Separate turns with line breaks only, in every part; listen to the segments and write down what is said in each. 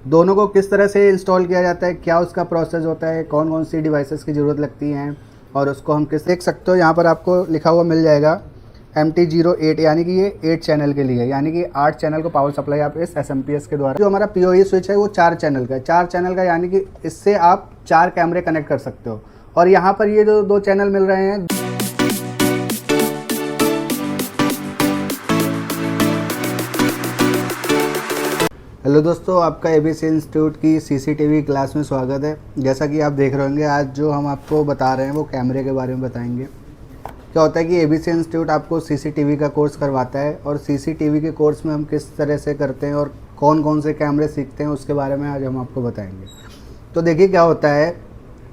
दोनों को किस तरह से इंस्टॉल किया जाता है, क्या उसका प्रोसेस होता है, कौन कौन सी डिवाइसेस की ज़रूरत लगती हैं और उसको हम किस देख सकते हो। यहाँ पर आपको लिखा हुआ मिल जाएगा MT08, यानी कि ये 8 चैनल के लिए, यानी कि 8 चैनल को पावर सप्लाई आप इस SMPS के द्वारा। जो हमारा PoE स्विच है वो 4 चैनल का है, 4 चैनल का, यानी कि इससे आप 4 कैमरे कनेक्ट कर सकते हो। और यहाँ पर ये जो 2 चैनल मिल रहे हैं, हेलो दोस्तों, आपका ABC इंस्टीट्यूट की CCTV क्लास में स्वागत है। जैसा कि आप देख रहे होंगे, आज जो हम आपको बता रहे हैं वो कैमरे के बारे में बताएंगे। क्या होता है कि ABC इंस्टीट्यूट आपको CCTV का कोर्स करवाता है और CCTV के कोर्स में हम किस तरह से करते हैं और कौन कौन से कैमरे सीखते हैं उसके बारे में आज हम आपको बताएंगे। तो देखिए क्या होता है,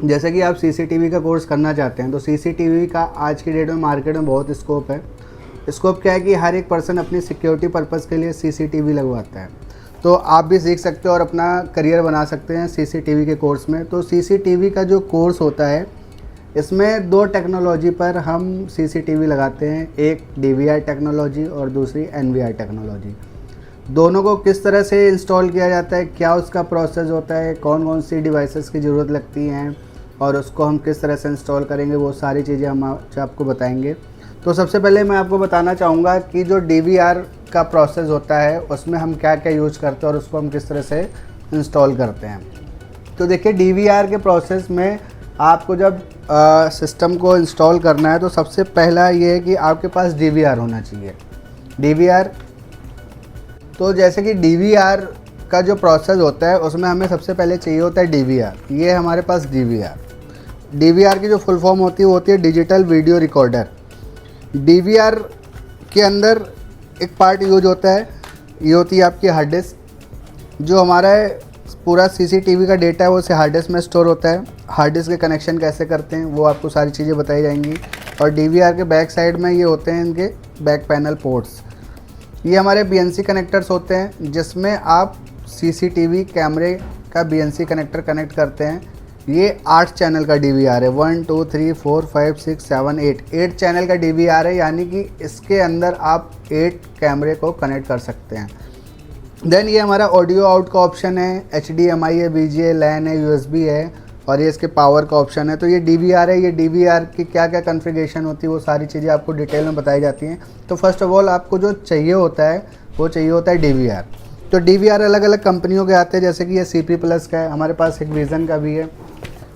जैसे कि आप CCTV का कोर्स करना चाहते हैं तो CCTV का आज की डेट में मार्केट में बहुत स्कोप है। स्कोप क्या है कि हर एक पर्सन अपनी सिक्योरिटी पर्पज़ के लिए CCTV लगवाता है, तो आप भी सीख सकते हो और अपना करियर बना सकते हैं CCTV के कोर्स में। तो CCTV का जो कोर्स होता है, इसमें 2 टेक्नोलॉजी पर हम CCTV लगाते हैं, एक DVR टेक्नोलॉजी और दूसरी NVR टेक्नोलॉजी। दोनों को किस तरह से इंस्टॉल किया जाता है, क्या उसका प्रोसेस होता है, कौन कौन सी डिवाइसेस की ज़रूरत लगती हैं और उसको हम किस तरह से इंस्टॉल करेंगे, वो सारी चीज़ें हम आपको बताएंगे। तो सबसे पहले मैं आपको बताना चाहूँगा कि जो DVR का प्रोसेस होता है उसमें हम क्या क्या यूज़ करते हैं और उसको हम किस तरह से इंस्टॉल करते हैं। तो देखिए, DVR के प्रोसेस में आपको जब सिस्टम को इंस्टॉल करना है तो सबसे पहला ये है कि आपके पास DVR होना चाहिए। DVR, तो जैसे कि DVR का जो प्रोसेस होता है उसमें हमें सबसे पहले चाहिए होता है DVR। ये है हमारे पास DVR की जो फुल फॉर्म होती है डिजिटल वीडियो रिकॉर्डर। DVR के अंदर एक पार्ट यूज होता है, ये होती है आपकी हार्ड डिस्क। जो हमारा पूरा CCTV का डेटा है वो से हार्ड डिस्क में स्टोर होता है। हार्ड डिस्क के कनेक्शन कैसे करते हैं वो आपको सारी चीज़ें बताई जाएंगी। और DVR के बैक साइड में ये होते हैं इनके बैक पैनल पोर्ट्स। ये हमारे BNC कनेक्टर्स होते हैं जिसमें आप CCTV कैमरे का BNC कनेक्टर कनेक्ट करते हैं। ये 8 चैनल का DVR है, 1 2 3 4 5 6 7 8 चैनल का DVR है, यानी कि इसके अंदर आप 8 कैमरे को कनेक्ट कर सकते हैं। देन ये हमारा ऑडियो आउट का ऑप्शन है, HDMI है, VGA, LAN है, USB है और ये इसके पावर का ऑप्शन है। तो ये DVR है, ये DVR की क्या क्या कॉन्फ़िगरेशन होती है वो सारी चीज़ें आपको डिटेल में बताई जाती हैं। तो फर्स्ट ऑफ ऑल आपको जो चाहिए होता है वो चाहिए होता है DVR। तो DVR अलग अलग कंपनियों के आते हैं, जैसे कि ये CP+ का है, हमारे पास Hikvision का भी है,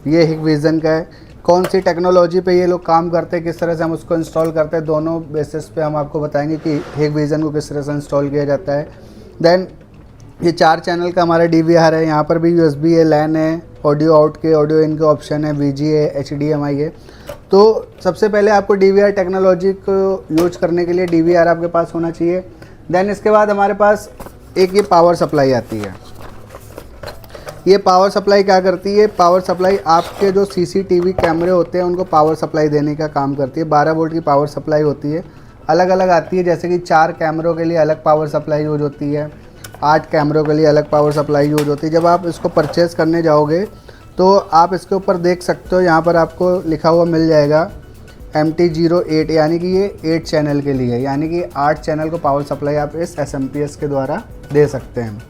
ये Hikvision का है। कौन सी टेक्नोलॉजी पे ये लोग काम करते हैं, किस तरह से हम उसको इंस्टॉल करते हैं, दोनों बेसिस पे हम आपको बताएंगे कि Hikvision को किस तरह से इंस्टॉल किया जाता है। देन ये 4 चैनल का हमारा DVR है, यहाँ पर भी USB है, LAN है, ऑडियो आउट के ऑडियो इन के ऑप्शन है, VGA है, HDMI है। तो सबसे पहले आपको DVR टेक्नोलॉजी को यूज करने के लिए DVR आपके पास होना चाहिए। देन इसके बाद हमारे पास एक ये पावर सप्लाई आती है। ये पावर सप्लाई क्या करती है, पावर सप्लाई आपके जो CCTV कैमरे होते हैं उनको पावर सप्लाई देने का काम करती है। 12 वोल्ट की पावर सप्लाई होती है, अलग अलग आती है, जैसे कि 4 कैमरों के लिए अलग पावर सप्लाई यूज होती है, 8 कैमरों के लिए अलग पावर सप्लाई यूज होती है। जब आप इसको परचेज़ करने जाओगे तो आप इसके ऊपर देख सकते हो, यहाँ पर आपको लिखा हुआ मिल जाएगा MT08, यानी कि ये 8 चैनल के लिए, यानी कि 8 चैनल को पावर सप्लाई आप इस SMPS के द्वारा दे सकते हैं।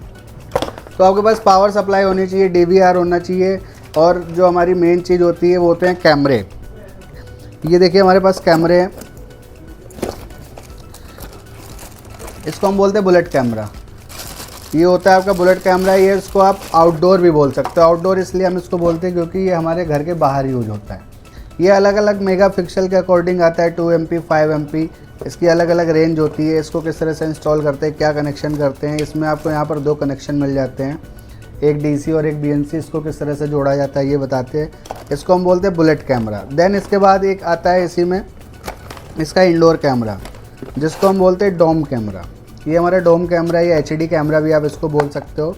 तो आपके पास पावर सप्लाई होनी चाहिए, DVR होना चाहिए और जो हमारी मेन चीज़ होती है वो होते हैं कैमरे। ये देखिए हमारे पास कैमरे हैं, इसको हम बोलते हैं बुलेट कैमरा। ये होता है आपका बुलेट कैमरा, ये इसको आप आउटडोर भी बोल सकते हो। आउटडोर इसलिए हम इसको बोलते हैं क्योंकि ये हमारे घर के बाहर यूज होता है। ये अलग अलग मेगा पिक्सल के अकॉर्डिंग आता है, 2 MP 5 MP, इसकी अलग अलग रेंज होती है। इसको किस तरह से इंस्टॉल करते हैं, क्या कनेक्शन करते हैं, इसमें आपको यहाँ पर 2 कनेक्शन मिल जाते हैं, एक DC और एक BNC। इसको किस तरह से जोड़ा जाता है ये बताते हैं। इसको हम बोलते हैं बुलेट कैमरा। देन इसके बाद एक आता है इसी में इसका इंडोर कैमरा, जिसको हम बोलते हैं डोम कैमरा। ये हमारा डोम कैमरा, ये HD कैमरा भी आप इसको बोल सकते हो।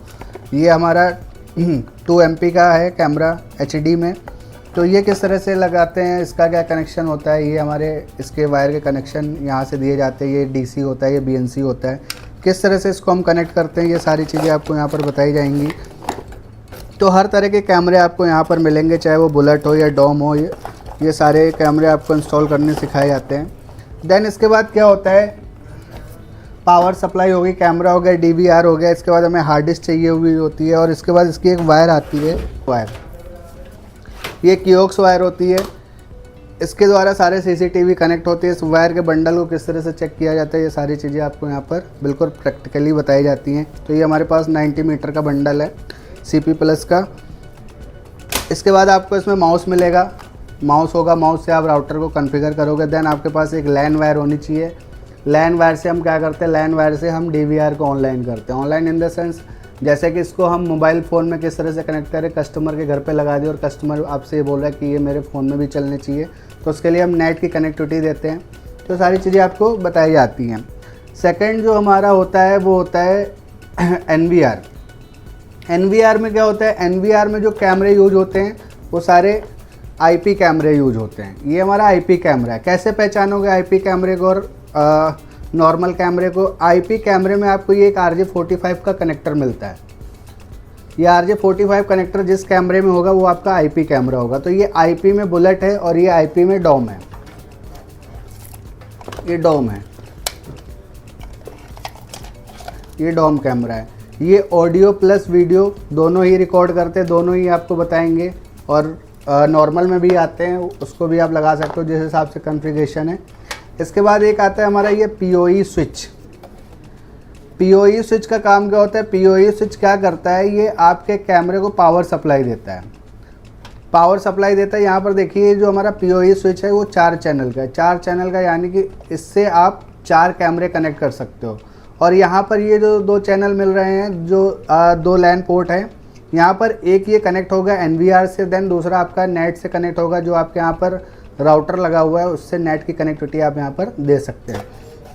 ये हमारा 2 MP का है कैमरा HD में। तो ये किस तरह से लगाते हैं, इसका क्या कनेक्शन होता है, ये हमारे इसके वायर के कनेक्शन यहाँ से दिए जाते हैं। ये DC होता है, ये BNC होता है। किस तरह से इसको हम कनेक्ट करते हैं ये सारी चीज़ें आपको यहाँ पर बताई जाएंगी। तो हर तरह के कैमरे आपको यहाँ पर मिलेंगे, चाहे वो बुलेट हो या डोम हो, ये सारे कैमरे आपको इंस्टॉल करने सिखाए जाते हैं। देन इसके बाद क्या होता है, पावर सप्लाई होगी, कैमरा हो गया, DVR हो गया, इसके बाद हमें हार्ड डिस्क चाहिए हुई होती है, और इसके बाद इसकी एक वायर आती है, वायर ये कियोक्स वायर होती है, इसके द्वारा सारे CCTV कनेक्ट होते हैं। इस वायर के बंडल को किस तरह से चेक किया जाता है, ये सारी चीज़ें आपको यहाँ पर बिल्कुल प्रैक्टिकली बताई जाती हैं। तो ये हमारे पास 90 मीटर का बंडल है CP+ का। इसके बाद आपको इसमें माउस मिलेगा, माउस होगा, माउस से आप राउटर को कॉन्फ़िगर करोगे। देन आपके पास एक लैन वायर होनी चाहिए। लैन वायर से हम क्या करते हैं, लैन वायर से हम DVR को ऑनलाइन करते हैं। ऑनलाइन इन द सेंस जैसे कि इसको हम मोबाइल फ़ोन में किस तरह से कनेक्ट करें, कस्टमर के घर पे लगा दिए और कस्टमर आपसे ये बोल रहा है कि ये मेरे फ़ोन में भी चलने चाहिए, तो उसके लिए हम नेट की कनेक्टिविटी देते हैं। तो सारी चीज़ें आपको बताई जाती हैं। सेकंड जो हमारा होता है वो होता है NVR। NVR में क्या होता है, NVR में जो कैमरे यूज होते हैं वो सारे IP कैमरे यूज होते हैं। ये हमारा IP कैमरा है। कैसे पहचानोगे IP कैमरे को और नॉर्मल कैमरे को? IP कैमरे में आपको ये एक RJ45 का कनेक्टर मिलता है। ये RJ45 कनेक्टर जिस कैमरे में होगा वो आपका IP कैमरा होगा। तो ये IP में बुलेट है और ये IP में डोम है। ये डोम है, ये डोम कैमरा है। ये ऑडियो प्लस वीडियो दोनों ही रिकॉर्ड करते हैं, दोनों ही आपको बताएंगे। और नॉर्मल में भी आते हैं, उसको भी आप लगा सकते हो जिस हिसाब से कॉन्फ़िगरेशन है। इसके बाद एक आता है हमारा ये PoE स्विच। PoE स्विच का काम क्या होता है? PoE स्विच क्या करता है, ये आपके कैमरे को पावर सप्लाई देता है। पावर सप्लाई देता है। यहाँ पर देखिए जो हमारा PoE स्विच है वो 4 चैनल का है। 4 चैनल का यानी कि इससे आप 4 कैमरे कनेक्ट कर सकते हो। और यहाँ पर ये जो 2 चैनल मिल रहे हैं, जो 2 लैन पोर्ट हैं, यहाँ पर एक ये कनेक्ट होगा NVR से, देन दूसरा आपका नेट से कनेक्ट होगा, जो आपके यहाँ पर राउटर लगा हुआ है उससे नेट की कनेक्टिविटी आप यहाँ पर दे सकते हैं।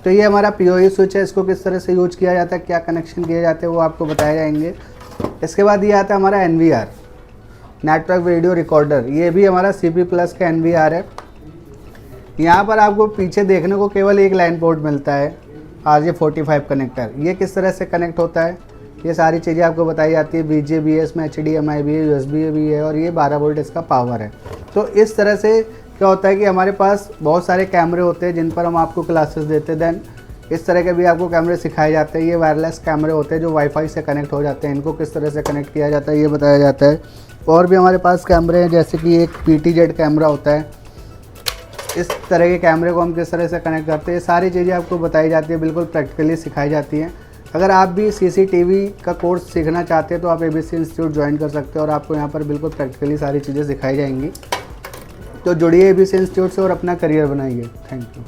तो ये हमारा PoE स्विच है। इसको किस तरह से यूज किया जाता है, क्या कनेक्शन किए जाते हैं, वो आपको बताए जाएंगे। इसके बाद ये आता है हमारा NVR, नेटवर्क वीडियो रिकॉर्डर। ये भी हमारा CP+ का NVR है। यहाँ पर आपको पीछे देखने को केवल एक लाइन पोर्ट मिलता है, RJ45 कनेक्टर। ये किस तरह से कनेक्ट होता है, ये सारी चीज़ें आपको बताई जाती है। BJBS में HDMI भी है, USB भी है, और ये 12 वोल्ट इसका पावर है। तो इस तरह से क्या होता है कि हमारे पास बहुत सारे कैमरे होते हैं जिन पर हम आपको क्लासेस देते हैं। देन इस तरह के भी आपको कैमरे सिखाए जाते हैं। ये वायरलेस कैमरे होते हैं जो वाईफाई से कनेक्ट हो जाते हैं, इनको किस तरह से कनेक्ट किया जाता है ये बताया जाता है। और भी हमारे पास कैमरे हैं, जैसे कि एक PTZ कैमरा होता है। इस तरह के कैमरे को हम किस तरह से कनेक्ट करते हैं, ये सारी चीज़ें आपको बताई जाती है, बिल्कुल प्रैक्टिकली सिखाई जाती हैं। अगर आप भी CCTV का कोर्स सीखना चाहते हैं तो आप ABC इंस्टीट्यूट ज्वाइन कर सकते हो, और आपको यहाँ पर बिल्कुल प्रैक्टिकली सारी चीज़ें सिखाई जाएंगी। तो जुड़िए ABC इंस्टीट्यूट से और अपना करियर बनाइए। Thank you.